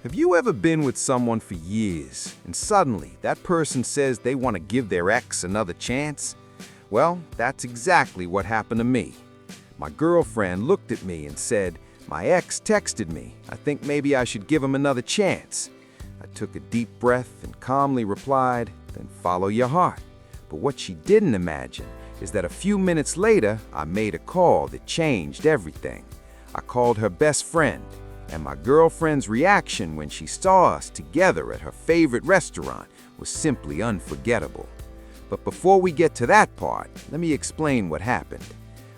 Have you ever been with someone for years, and suddenly that person says they want to give their ex another chance? Well, that's exactly what happened to me. My girlfriend looked at me and said, "My ex texted me. I think maybe I should give him another chance." I took a deep breath and calmly replied, "Then follow your heart." But what she didn't imagine is that a few minutes later, I made a call that changed everything. I called her best friend, and my girlfriend's reaction when she saw us together at her favorite restaurant was simply unforgettable. But before we get to that part, let me explain what happened.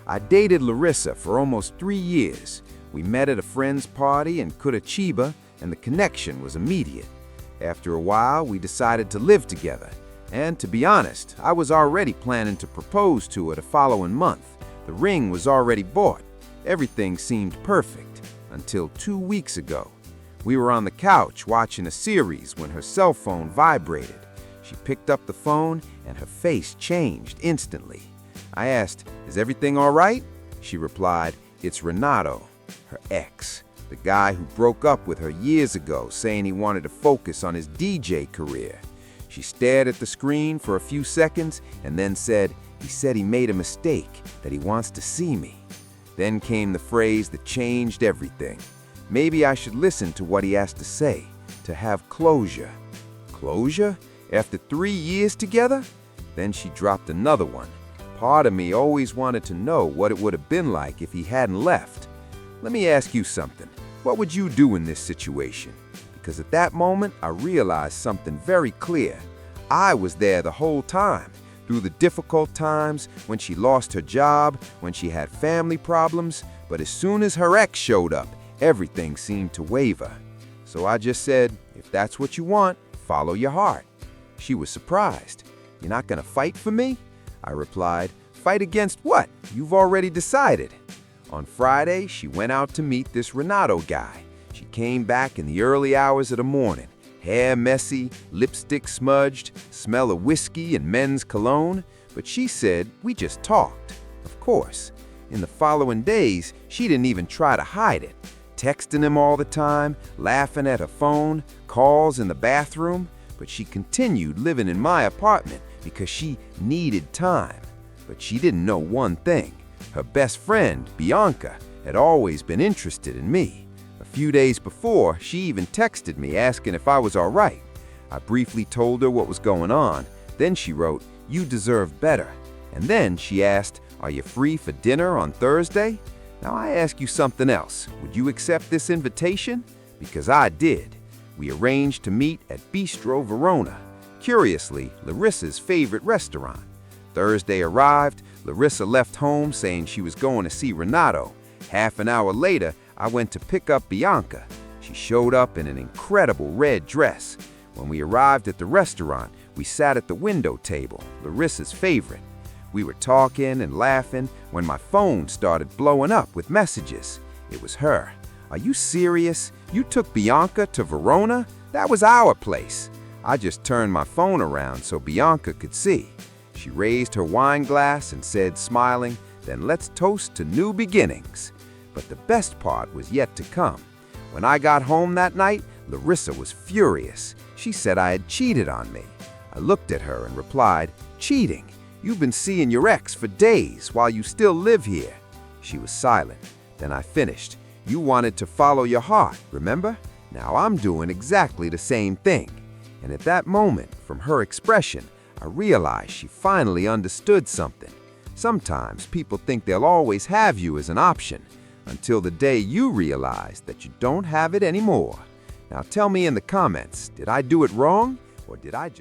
I dated Larissa for almost 3 years. We met at a friend's party in Curitiba, and the connection was immediate. After a while, we decided to live together. And to be honest, I was already planning to propose to her the following month. The ring was already bought. Everything seemed perfect. Until 2 weeks ago. We were on the couch watching a series when her cell phone vibrated. She picked up the phone and her face changed instantly. I asked, "Is everything all right?" She replied, "It's Renato," her ex, the guy who broke up with her years ago, saying he wanted to focus on his DJ career. She stared at the screen for a few seconds and then said, "He said he made a mistake, that he wants to see me." Then came the phrase that changed everything. Maybe I should listen to what he has to say, to have closure. Closure? After 3 years together? Then she dropped another one. Part of me always wanted to know what it would have been like if he hadn't left. Let me ask you something. What would you do in this situation? Because at that moment, I realized something very clear. I was there the whole time. Through the difficult times, when she lost her job, when she had family problems, but as soon as her ex showed up, everything seemed to waver. So I just said, "If that's what you want, follow your heart." She was surprised. "You're not gonna fight for me?" I replied, "Fight against what? You've already decided." On Friday, she went out to meet this Renato guy. She came back in the early hours of the morning. Hair messy, lipstick smudged, smell of whiskey and men's cologne, but she said we just talked. Of course. In the following days, she didn't even try to hide it. Texting him all the time, laughing at her phone, calls in the bathroom, but she continued living in my apartment because she needed time. But she didn't know one thing. Her best friend, Bianca, had always been interested in me. A few days before, she even texted me asking if I was all right. I briefly told her what was going on. Then she wrote, "You deserve better." And then she asked, "Are you free for dinner on Thursday?" Now I ask you something else. Would you accept this invitation? Because I did. We arranged to meet at Bistro Verona, curiously, Larissa's favorite restaurant. Thursday arrived. Larissa left home saying she was going to see Renato. Half an hour later, I went to pick up Bianca. She showed up in an incredible red dress. When we arrived at the restaurant, we sat at the window table, Larissa's favorite. We were talking and laughing when my phone started blowing up with messages. It was her. "Are you serious? You took Bianca to Verona? That was our place." I just turned my phone around so Bianca could see. She raised her wine glass and said, smiling, "Then let's toast to new beginnings." But the best part was yet to come. When I got home that night, Larissa was furious. She said I had cheated on me. I looked at her and replied, "Cheating? You've been seeing your ex for days while you still live here." She was silent. Then I finished. "You wanted to follow your heart, remember? Now I'm doing exactly the same thing." And at that moment, from her expression, I realized she finally understood something. Sometimes people think they'll always have you as an option, until the day you realize that you don't have it anymore. Now tell me in the comments, did I do it wrong, or did I just